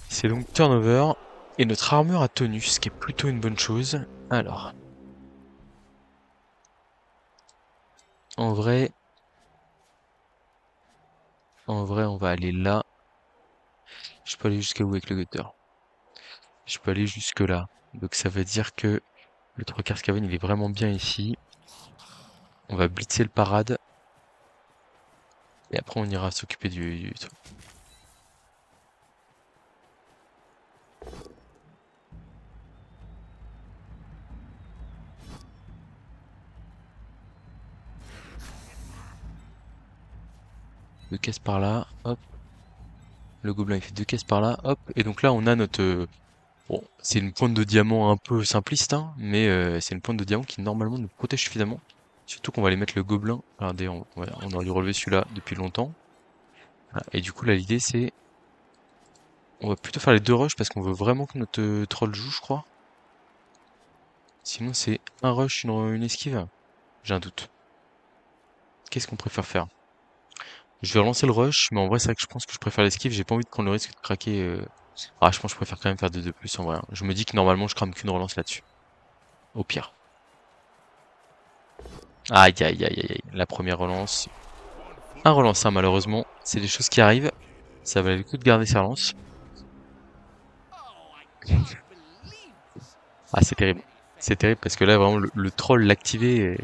C'est donc turnover. Et notre armure a tenu, ce qui est plutôt une bonne chose. Alors. En vrai, on va aller là. Je peux aller jusqu'à où avec le gutter? Je peux aller jusque là. Donc ça veut dire que le 3 quarts Skaven il est vraiment bien ici. On va blitzer le parade. Et après on ira s'occuper du truc. Deux caisses par là, hop. Le gobelin il fait deux caisses par là, hop. Et donc là on a notre... bon, c'est une pointe de diamant un peu simpliste, hein, mais c'est une pointe de diamant qui normalement nous protège suffisamment. Surtout qu'on va aller mettre le gobelin. Regardez, on aurait dû relever celui-là depuis longtemps. Voilà. Et du coup là l'idée c'est... On va plutôt faire les deux rushs parce qu'on veut vraiment que notre troll joue, je crois. Sinon c'est un rush, une esquive. J'ai un doute. Qu'est-ce qu'on préfère faire? Je vais relancer le rush, mais en vrai c'est vrai que je pense que je préfère l'esquive, j'ai pas envie de prendre le risque de craquer. Ah, je pense que je préfère quand même faire 2 de plus en vrai. Hein. Je me dis que normalement je crame qu'une relance là-dessus. Au pire. Aïe aïe aïe aïe aïe. La première relance. Un relance, hein, malheureusement. C'est des choses qui arrivent. Ça valait le coup de garder sa relance. Ah, c'est terrible. C'est terrible parce que là vraiment le troll l'activer.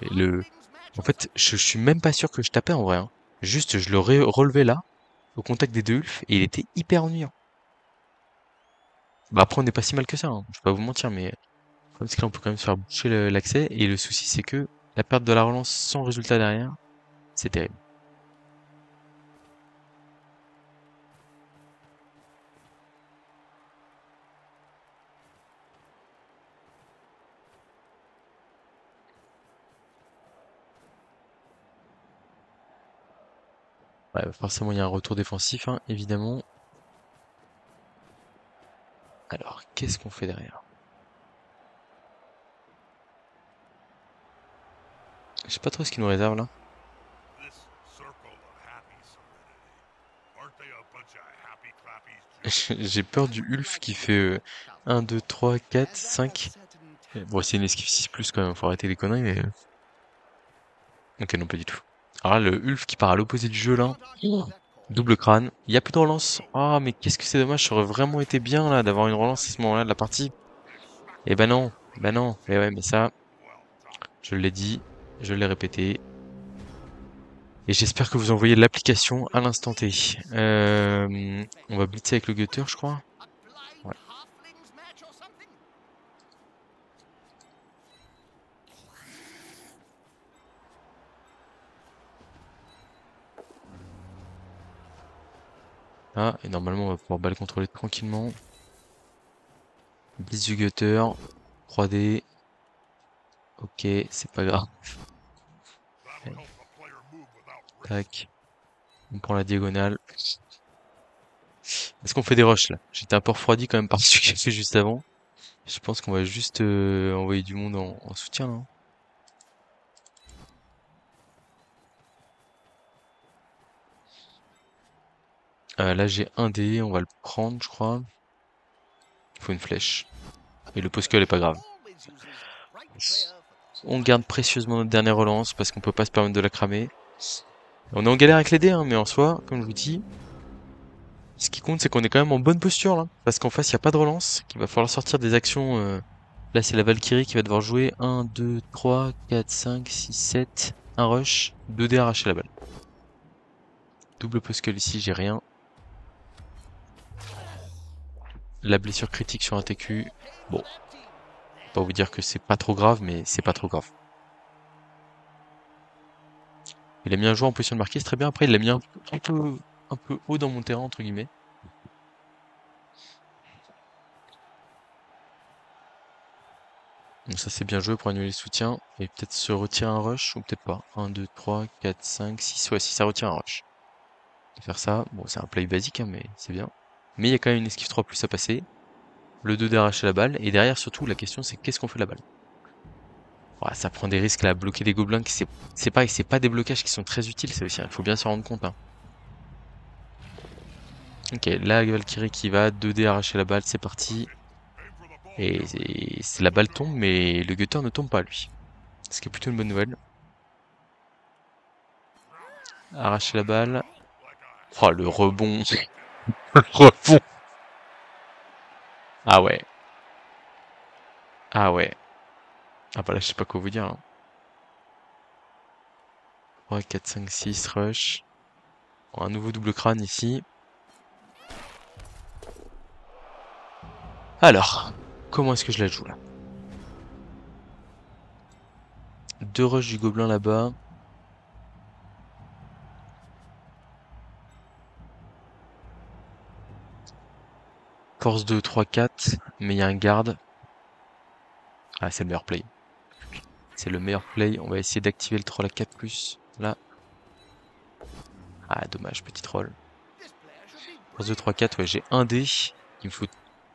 En fait, je suis même pas sûr que je tapais en vrai. Hein. Juste je le relevais là, au contact des deux ulfs, et il était hyper ennuyant. Bah après on n'est pas si mal que ça, hein. Je vais pas vous mentir, mais parce que là on peut quand même se faire boucher l'accès, et le souci c'est que la perte de la relance sans résultat derrière, c'est terrible. Ouais, forcément il y a un retour défensif, hein, évidemment. Alors, qu'est-ce qu'on fait derrière? Je sais pas trop ce qu'il nous réserve là. This circle of happy serenity. Aren't they a bunch of happy clappies, Jim? J'ai peur du Ulf qui fait 1, 2, 3, 4, 5. Bon, c'est une esquive 6+ quand même, faut arrêter les conneries, mais... Ok, non, pas du tout. Alors là, le Ulf qui part à l'opposé du jeu là. Double crâne. Il y a plus de relance. Ah, mais qu'est-ce que c'est dommage, ça aurait vraiment été bien là d'avoir une relance à ce moment-là de la partie. Eh ben non, ben non. Mais ouais, mais ça, je l'ai dit, je l'ai répété. Et j'espère que vous envoyez l'application à l'instant T. On va blitzer avec le gutter, je crois. Ouais. Ah, et normalement on va pouvoir balle contrôler tranquillement. Blitz du gutter. 3D. Ok, c'est pas grave. That'll help the player move without risk. Tac. On prend la diagonale. Est-ce qu'on fait des rushs là? J'étais un peu refroidi quand même par ce que j'ai fait juste avant. Je pense qu'on va juste envoyer du monde en soutien là. Là j'ai un dé, on va le prendre je crois. Il faut une flèche. Et le post-call est pas grave. On garde précieusement notre dernière relance parce qu'on peut pas se permettre de la cramer. On est en galère avec les dés, hein, mais en soi, comme je vous dis, ce qui compte c'est qu'on est quand même en bonne posture là. Parce qu'en face il n'y a pas de relance, qu'il va falloir sortir des actions. Là c'est la Valkyrie qui va devoir jouer 1, 2, 3, 4, 5, 6, 7. Un rush, 2 dés arracher la balle. Double post-call ici, j'ai rien. La blessure critique sur un TQ. Bon, pas vous dire que c'est pas trop grave, mais c'est pas trop grave. Il a mis un joueur en position de marquer, c'est très bien. Après, il l'a mis un peu haut dans mon terrain, entre guillemets. Donc ça, c'est bien joué pour annuler le soutien. Et peut-être se retirer un rush, ou peut-être pas. 1, 2, 3, 4, 5, 6. Ouais, si ça retire un rush. Faire ça, bon, c'est un play basique, hein, mais c'est bien. Mais il y a quand même une esquive 3+ à passer. Le 2 d'arracher la balle. Et derrière, surtout, la question, c'est qu'est-ce qu'on fait de la balle? Ouais, ça prend des risques là, bloquer des gobelins, c'est pareil, c'est pas des blocages qui sont très utiles, c'est aussi, il faut bien s'en rendre compte. Hein. Ok, là Valkyrie qui va, 2D arracher la balle, c'est parti. Et la balle tombe, mais le gutter ne tombe pas lui. Ce qui est plutôt une bonne nouvelle. Arracher la balle. Oh le rebond. Le rebond. Ah ouais. Ah ouais. Ah bah là je sais pas quoi vous dire. Hein. 3, 4, 5, 6, rush. Bon, un nouveau double crâne ici. Alors, comment est-ce que je la joue là? 2 rushs du gobelin là-bas. Force 2, 3, 4. Mais il y a un garde. Ah, c'est le meilleur play. C'est le meilleur play. On va essayer d'activer le troll à 4+. Là. Ah, dommage, petit troll. Force 2, 3, 4. Ouais, j'ai un dé. Il me faut...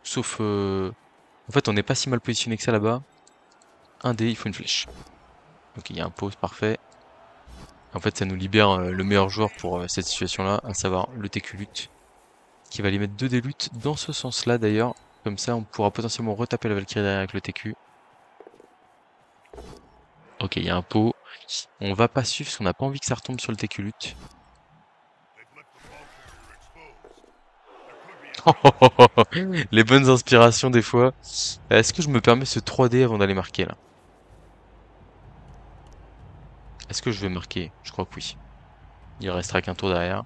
Sauf... En fait, on n'est pas si mal positionné que ça là-bas. Un dé, il faut une flèche. Donc il y a un pause parfait. En fait, ça nous libère le meilleur joueur pour cette situation-là, à savoir le TQ lutte, qui va aller mettre 2 dés lutte dans ce sens-là d'ailleurs. Comme ça, on pourra potentiellement retaper la Valkyrie derrière avec le TQ. Ok, il y a un pot. On va pas suivre parce qu'on n'a pas envie que ça retombe sur le TQ lutte. Les bonnes inspirations des fois. Est-ce que je me permets ce 3D avant d'aller marquer là? Est-ce que je vais marquer? Je crois que oui. Il restera qu'un tour derrière.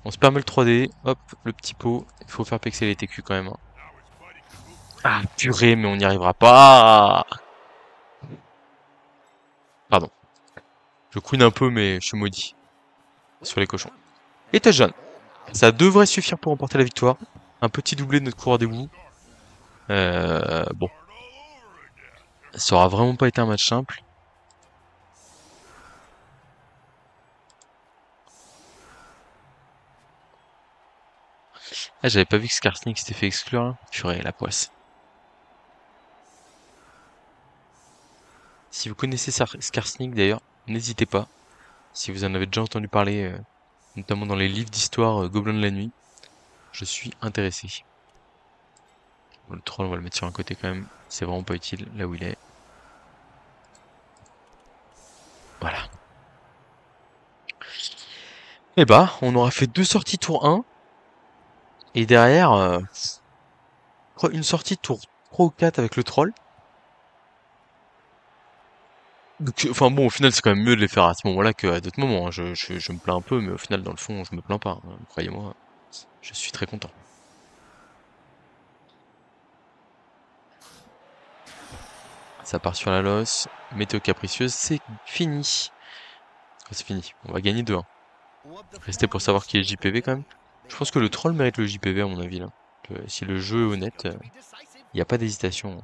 On se permet le 3D. Hop, le petit pot. Il faut faire pexer les TQ quand même. Hein. Ah, purée, mais on n'y arrivera pas. Pardon. Je couine un peu, mais je suis maudit. Sur les cochons. Et touchdown. Ça devrait suffire pour remporter la victoire. Un petit doublé de notre coureur des bouts. Bon. Ça aura vraiment pas été un match simple. Ah, j'avais pas vu que Skarsnik s'était fait exclure là. Purée, la poisse. Si vous connaissez Skarsnik d'ailleurs, n'hésitez pas. Si vous en avez déjà entendu parler, notamment dans les livres d'histoire Gobelins de la nuit, je suis intéressé. Bon, le troll, on va le mettre sur un côté quand même. C'est vraiment pas utile là où il est. Voilà. Et bah, on aura fait 2 sorties tour 1. Et derrière, je crois une sortie tour 3 ou 4 avec le troll. Donc, enfin bon, au final, c'est quand même mieux de les faire à ce moment-là qu'à d'autres moments, hein. Je me plains un peu, mais au final, dans le fond, je me plains pas, hein. Croyez-moi, je suis très content. Ça part sur la losse. Météo capricieuse, c'est fini. Enfin, c'est fini. On va gagner 2-1. Restez pour savoir qui est JPV quand même. Je pense que le troll mérite le JPV à mon avis là. Si le jeu est honnête, il n'y a pas d'hésitation.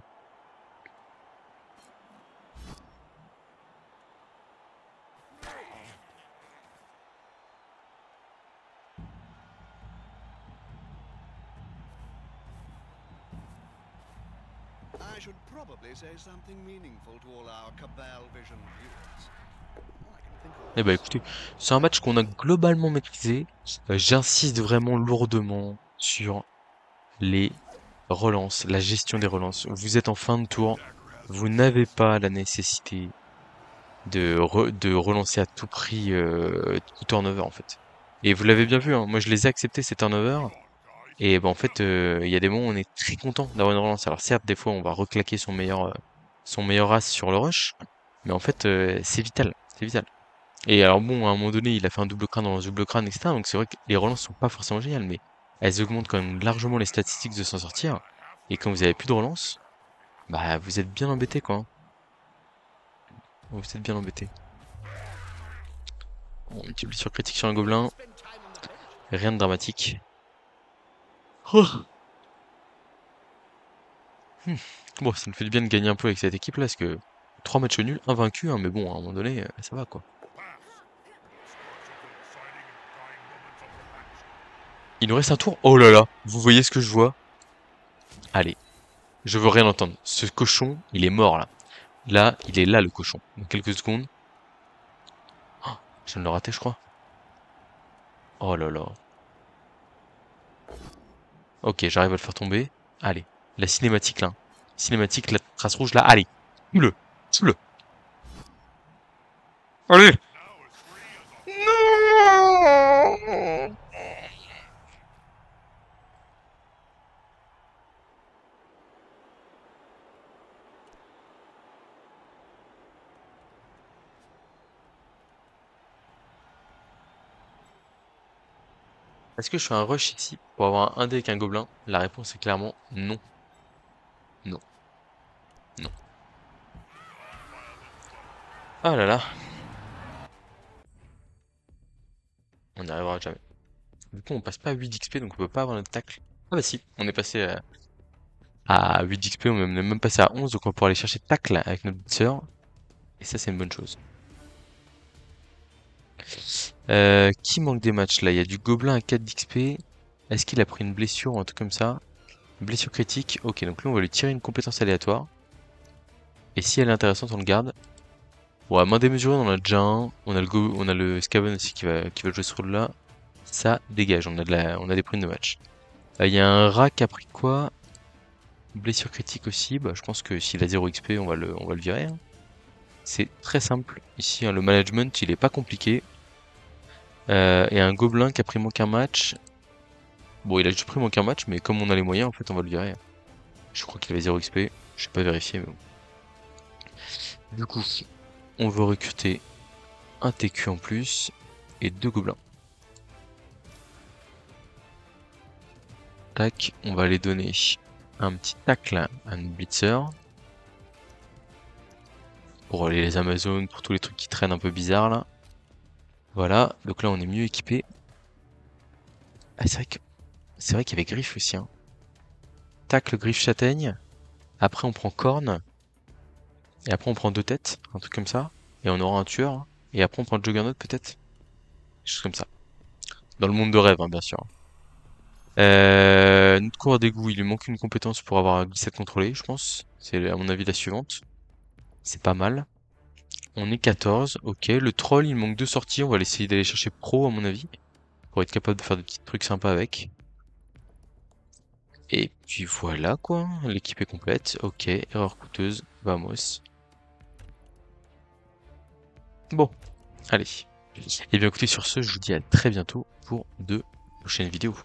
I should probably say something meaningful to all our Cabal Vision viewers. All I can think of Eh bah écoutez, c'est un match qu'on a globalement maîtrisé. J'insiste vraiment lourdement sur les relances, la gestion des relances. Vous êtes en fin de tour, vous n'avez pas la nécessité de relancer à tout prix tout turnover en fait. Et vous l'avez bien vu, hein, moi je les ai acceptés ces turnovers. Et ben en fait, il y a des moments où on est très content d'avoir une relance. Alors certes, des fois on va reclaquer son meilleur as sur le rush, mais en fait c'est vital, c'est vital. Et alors bon, à un moment donné, il a fait un double crâne dans un double crâne, etc. Donc c'est vrai que les relances sont pas forcément géniales, mais elles augmentent quand même largement les statistiques de s'en sortir. Et quand vous avez plus de relance, bah vous êtes bien embêté quoi, hein. Vous êtes bien embêté. On multiplie sur critique sur un gobelin, spend time on the bench. rien de dramatique. Oh. Bon, ça me fait du bien de gagner un peu avec cette équipe là, parce que 3 matchs nuls, un vaincu, hein, mais bon, à un moment donné, ça va quoi. Il nous reste un tour. Oh là là, vous voyez ce que je vois? Allez, je veux rien entendre. Ce cochon, il est mort là. Là, il est là le cochon. Dans quelques secondes. Oh, je viens de le rater, je crois. Oh là là. Ok, j'arrive à le faire tomber. Allez, la cinématique là. Cinématique, la trace rouge là. Allez, tue-le, tue-le. Allez. Non. Est-ce que je fais un rush ici pour avoir un dé avec un gobelin? La réponse est clairement non. Non. Non. Ah là là. On n'y arrivera jamais. Du coup, on passe pas à 8 d'XP, donc on peut pas avoir notre tacle. Ah bah si, on est passé à 8 d'XP, on est même passé à 11, donc on pourra aller chercher tacle avec notre sœur. Et ça, c'est une bonne chose. Qui manque des matchs là? Il y a du gobelin à 4 d'XP. Est-ce qu'il a pris une blessure ou un truc comme ça? Blessure critique. Ok, donc là, on va lui tirer une compétence aléatoire. Et si elle est intéressante, on le garde. Bon, à main démesurée, on en a déjà un. On a le Scaven aussi qui va jouer ce rôle-là. Ça dégage, on a des primes de match. Il y a un rat qui a pris quoi? Blessure critique aussi. Bah, je pense que s'il a 0 XP, on va le virer, hein. C'est très simple. Ici, hein, le management, il est pas compliqué. Et un gobelin qui a pris manque un match. Bon, il a juste pris manque un match, mais comme on a les moyens, en fait, on va le virer. Je crois qu'il avait 0 XP. Je sais pas vérifier, mais bon. Du coup, on veut recruter un TQ en plus et 2 gobelins. Tac, on va aller donner un petit tacle à un blitzer. Pour les Amazones, pour tous les trucs qui traînent un peu bizarres là. Voilà, donc là on est mieux équipé. Ah, c'est vrai qu'il y avait griffe aussi, hein. Tacle, griffe, châtaigne. Après on prend corne. Et après on prend 2 têtes, un truc comme ça. Et on aura un tueur, hein. Et après on prend le Juggernaut peut-être. Quelque chose comme ça. Dans le monde de rêve, hein, bien sûr. Notre coureur d'égout, il lui manque une compétence pour avoir un glissade contrôlé, je pense. C'est à mon avis la suivante. C'est pas mal. On est 14, ok. Le troll, il manque 2 sorties. On va essayer d'aller chercher pro, à mon avis. Pour être capable de faire des petits trucs sympas avec. Et puis voilà, quoi. L'équipe est complète. Ok, erreur coûteuse. Vamos. Bon, allez. Et bien écoutez, sur ce, je vous dis à très bientôt pour de prochaines vidéos.